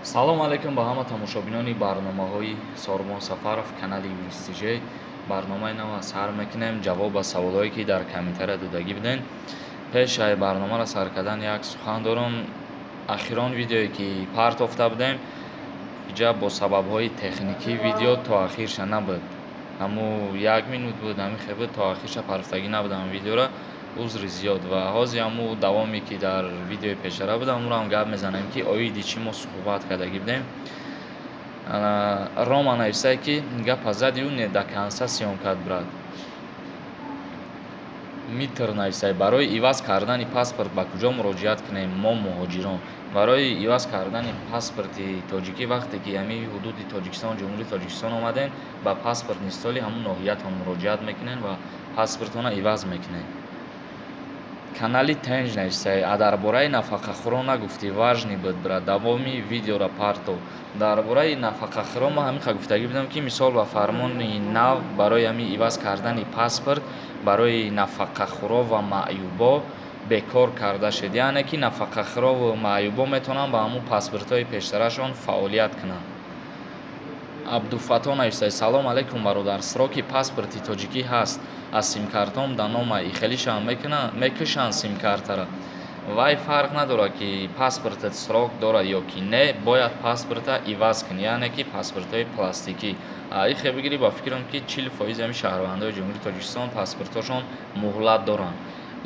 салом алейкум ба ҳама тамошобинони барномаҳои Сормон Сафаров канали USTJ. барномаи нав сар мекунем ҷавоб ба саволҳое ки дар комментария додагӣ будем. пеш ай барномаро сар кардан як сухан дорам. ахирон видеое ки парт офта будем иҷа бо сабабҳои техникӣ видео то ахирша набуд, ҳаму 1 минут буд, ҳамин хебуд то ахирша парфтагӣ набудам видеора. узри зиёд ва ҳозир ҳаму давоме ки дар видеои пешара буд ҳамуро ҳам гап мезанем ки оиди чӣ мо суҳбат кардагӣ будем. Рома нависае ки гапа зади ӯ не до конца сиён кард брат. Митр нависае барои иваз кардани паспорт ба куҷо муроҷиат кунем мо муҳоҷирон? Барои иваз кардани паспорти тоҷикӣ вақте ки ҳамин ҳудуди Тоҷикистон, ҷумҳурии Тоҷикистон омадем, ба паспортни соли ҳамун ноҳиятон муроҷиат мекунем ва паспортона иваз мекунем. Канали Тенҷ нависае дар бораи нафақахӯрон нагуфтӣ, важни буд брат, давоми видеора парто. Дар бораи нафақахӯрон ма ҳамин ха гуфтагӣ будам ки мисол ба фармони нав барои ҳамин иваз кардани паспорт барои нафақахӯро ва маъюбо бекор карда шуд, яъне ки нафақахӯро ва маъюбо метавонанд ба ҳамун паспортҳои пештарашон фаъолият кунанд. Абдуфато нависае салом алейкум бародар, сроки паспорти тоҷикӣ ҳаст, аз симкартом дар номаи ихелишам мекушанд симкартара. Вай фарқ надорад ки паспортат срок дорад ё ки не, бояд паспорта иваз кунӣ, яъне ки паспортҳои пластикӣ. Ихе бигирӣ ба фикрам ки 40% ҳами шаҳрвандои ҷумҳурии Тоҷикистон паспортҳошон муҳлат доранд,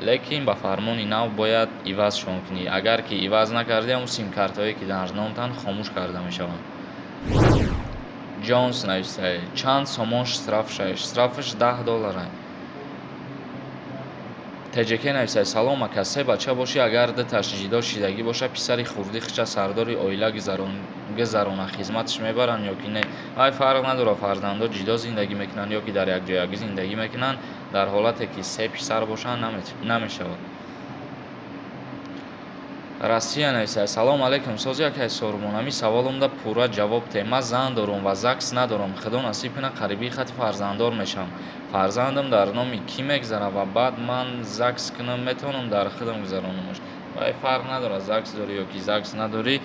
лекин ба фармони нав бояд ивазшон кунӣ. Агар ки иваз накардӣ ҳамун симкартҳое ки дар номтан хомӯш карда мешаванд. Джонс нависае чанд сомон штрафшаш? Штрафаш $10. ТЖК нависае салом ака, се бача бошӣ, агар даташ ҷидо шидагӣ боша, писари хурди хича сардори оила гузарона, хизматаш мебаранд ё ки не? Ай фарқ надорад фарзандо ҷидо зиндагӣ мекунанд ё ки дар якҷоягӣ зиндагӣ мекунанд, дар ҳолате ки се писар бошанд намешавад. Россия нависае салом алейкум сози акай Сормон, ҳамин саволумда пурра ҷавоб те. Ман зан дорам ва ЗАГС надорам, худо насиб кунад қарибии хати фарзанддор мешавам. Фарзандам дар номи кӣ мегузарад ва баъд ман ЗАГС кунам, метавонам дар худам гузаронамаш? Вай фарқ надорад ЗАГС дорӣ ё ки ЗАГС надорӣ,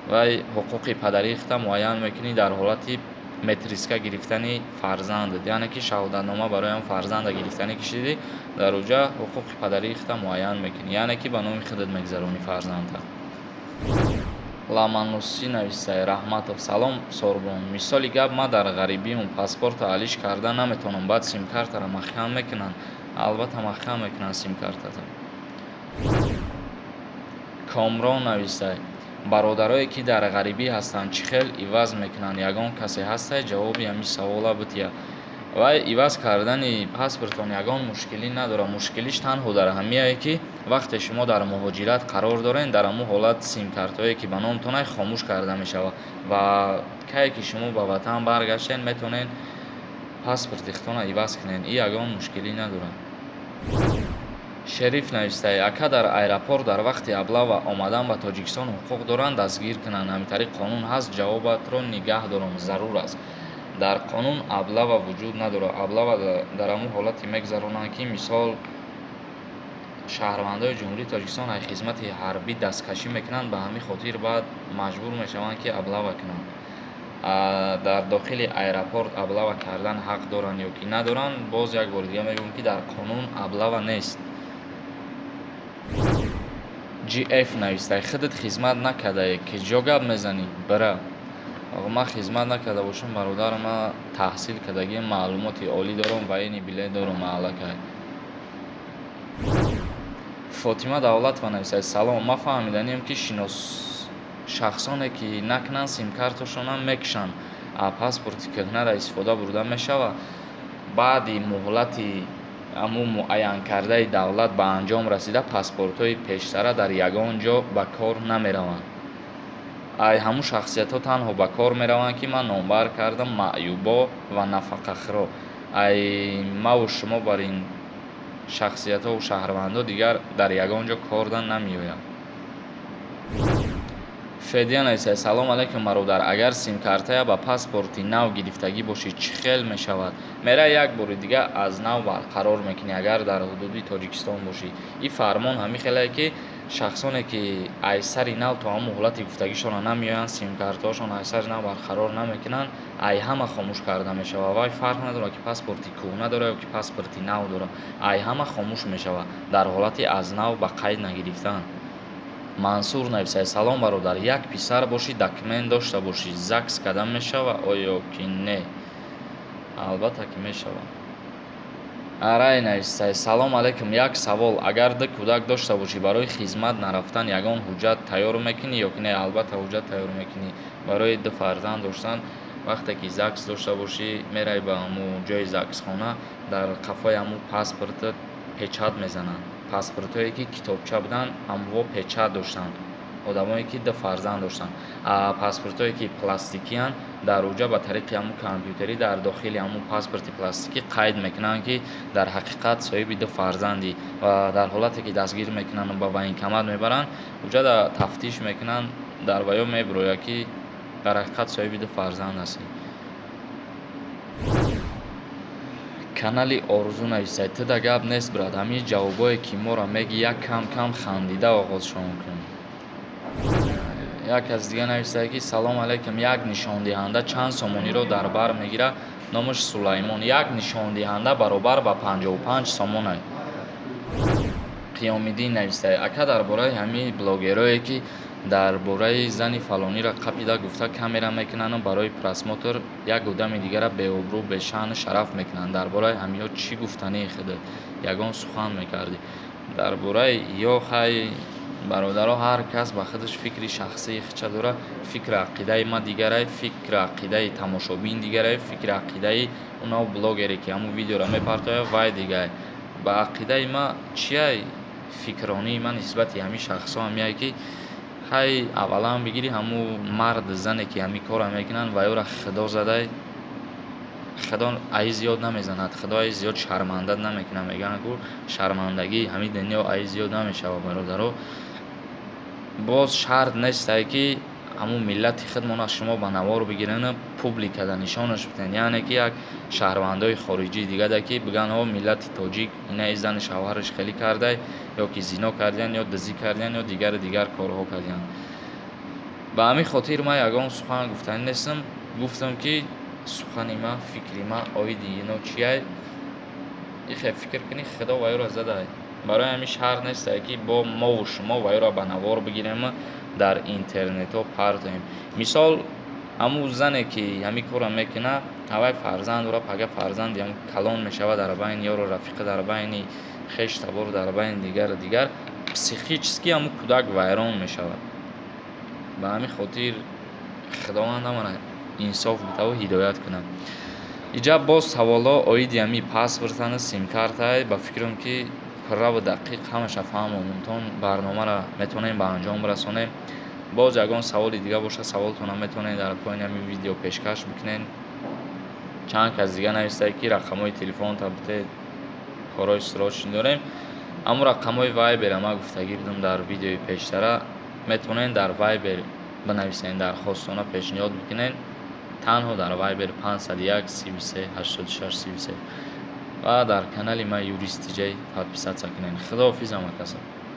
вай ҳуқуқи падарии худам муайян мекунӣ дар ҳолати метриска гирифтани фарзандат, яъне ки шаҳодатнома барои ҳам фарзанда гирифтанӣ кишидӣ, дар уҷа ҳуқуқи падарии худам муайян мекунӣ, яъне ки ба номи худат мегузаронӣ фарзанда. Ламануси нависае Раҳматов салом Сорбон, мисоли гап ман дар ғарибиам паспорта алиш карда наметавонам, баъд симкартара махкам мекунанд? Албатта махкам мекунанд симкартата. Комрон нависае бародарое ки дар ғарибӣ ҳастанд чӣ хел иваз мекунанд? Ягон касе ҳастае? ҷавоби ҳамин савола бутия. Вай иваз кардани паспортон ягон мушкилӣ надорад. Мушкилиш танҳо дар ҳамиае ки вақте шумо дар муҳоҷират қарор доред, дар ҳамун ҳолат симкартҳое ки ба номтон хомӯш карда мешавад ва кае ки шумо ба ватан баргаштед, метавонед паспорти худтона иваз кунед. И ягон мушкилӣ надорад. Шериф нависае ака дар аэропорт дар вақти аблава омадан ба Тоҷикистон ҳуқуқ доранд дастгир кунанд? Ҳамин тариқ қонун ҳаст? Ҷавобатро нигаҳ дорам, зарур аст. Дар қонун аблава вуҷуд надорад. Аблава дар ҳамун ҳолате мегузаронанд ки мисол шаҳрвандои ҷумҳурии Тоҷикистон ай хизмати ҳарбӣ дасткашӣ мекунанд, ба ҳамин хотир баъд маҷбур мешаванд ки аблава кунанд. Дар дохили аэропорт аблава кардан ҳақ доранд ё ки надоранд? Боз як бори дига мегӯям ки дар қонун аблава нест. GF нависае худат хизмат накардае, ки ҷо гап мезанӣ бира? Ман хизмат накарда бошам бародар, ман таҳсил кардагӣ, маълумоти олӣ дорам ва ини билет дорам аллакай. Фотима Давлатова нависае салом, ман фаҳмиданиям ки шахсоне ки накунанд симкарташонам мекушанд, паспорти кӯҳнара истифода бурда мешавад, баъди муҳлати ҳамун муайян кардаи давлат ба анҷом расида паспортҳои пештара дар ягон ҷо ба кор намераванд. Ай ҳамун шахсиятҳо танҳо ба кор мераванд ки ман номбар кардам маъюбо ва нафақахӯро. Ай маву шумо бар ин шахсиятҳо шаҳрвандо дигар дар ягон ҷо кордан намеояд. Федия нависае салом алейкум бародар, агар симкартая ба паспорти нав гирифтагӣ бошӣ чӣ хел мешавад? Мера як бори дига аз нав барқарор мекунӣ, агар дар ҳудуди Тоҷикистон бошӣ. И фармон ҳамин хелае ки шахсоне ки айсари нав то ҳамун ҳолати гуфтагишонро намеоянд, симкартаҳошон айсари нав барқарор намекунанд, ай ҳама хомӯш карда мешавад. Вай фарқ надорад ки паспорти кӯҳна дорад ё ки паспорти нав дорад, ай ҳама хомӯш мешавад дар ҳолати аз нав ба қайд нагирифтан. Мансур нависад: салом бародар, як писар бошӣ, документ дошта бошӣ, ЗАГС кадам мешавад оё ки не? Албатта ки мешавад. Арай нависад: салом алайкум, як савол, агар ду кӯдак дошта бошӣ, барои хизмат нарафтан ягон ҳуҷҷат тайёр мекунӣ ё ки не? Албатта ҳуҷҷат тайёр мекунӣ. Барои ду фарзанд доштан вақте ки ЗАГС дошта бошӣ, меравӣ ба ҳамун ҷои ЗАГСхона, дар қафои ҳамун паспортат печат мезананд. Паспортое ки китобча буданд, ҳамво печат доштанд, одамое ки ду фарзанд доштанд. Паспортое ки пластикиянд, дар уҷа ба тариқи ҳамун компютерӣ дар дохили ҳамун паспорти пластикӣ қайд мекунанд ки дар ҳақиқат соҳиби ду фарзандӣ, ва дар ҳолате ки дастгир мекунанд ба военкомат мебаранд, уҷа тафтиш мекунанд, дар ваё мебирояд ки дар ҳақиқат соҳиби ду фарзанд ҳастӣ. Канали Орзу нависад: туда гап нест брат, ҳамин ҷавобое ки моро мегӣ як кам оғозшон кун. Як аз дига нависад ки салом алайкум, як нишондиҳанда чанд сомониро дар бар мегирад? Номаш Сулаймон. Як нишондиҳанда баробар ба 55 сомон аст. Қиёмиддин нависад: ака, дар бораи ҳамин блогерое ки дар бораи зани фалонира қапида гуфта камера мекунанд, барои просмотр як одами дигара беобрӯ, бешаъну шараф мекунанд, дар бораи ҳамиҳо чӣ гуфтанӣ худ? Ягон сухан мекардӣ. Дар бораи ё хай бародаро, ҳар кас ба худаш фикри шахсии худша дорад. Фикри ақидаи ма дигарай, фикри ақидаи тамошобин дигарай, фикри ақидаи онав блогере ки ҳамун видеоро мепартояд вай дигар. Ба ақидаи ма чияй фикронии ман нисбати ҳамин шахсҳо ҳамияе ки хай аввалан бигирӣ ҳамун мард зане ки ҳамин корро мекунанд, ваёра худо задай, худо ай зиёд намезанад, худо ай зиёд шармандат намекунад. Мегӯянд ку шармандагии ҳамин дунё ай зиёд намешавад. Бародаро, боз шарт нестае ки ҳамун миллати худмон аз шумо ба навор бигиранд, публикада нишонаш биден. Яъне ки як шаҳрвандои хориҷии дигада ки бигӯянд о миллати тоҷик инаи зани шавҳараш хелӣ кардай, ё ки зино кардиянд, ё дузӣ кардиянд, ё дигар корҳо кардиянд. Ба ҳамин хотир ман ягон сухан гуфтанӣ нестам. Гуфтам ки сухани ма, фикри ма оиди ино чияй? Ихе фикр кунӣ, худо ваёра задай. Барои ҳамин шарт нестае ки мову шумо ваёра ба навор бигирем, дар интернетҳо партоем. Мисол, ҳамун зане ки ҳамин корро мекунад, ҳавай фарзанд дорад, пага фарзанди ҳамун калон мешавад дар байни ёру рафиқа, дар байни хештабор, дар байни дигар психически ҳамун кӯдак вайрон мешавад. Ба ҳамин хотир худованд амана инсоф битаву ҳидоят кунад. Иҷаб боз саволҳо оиди ҳамин паспортану симкартае. Ба фикрам ки пурраву дақиқ ҳамаша фаҳмонтон барномаро метавонем ба анҷом расонем. Боз ягон саволи дига боша, саволтонро метавонед дар поини ҳамин видео пешкаш бикунед. Чанд кас дига нависад ки рақамҳои телефон табте корои срочни дорем. Ҳамун рақамҳои вайбера ман гуфтагӣ будам дар видеои пештара. Метавонед дар вайбер бинависед, дархостона пешниҳод бикунед. танҳо дар вайбер 501 33 86 33 ва дар канали ман юрист тиҷей подписатсия кунед. Худоҳофиз ҳама каса.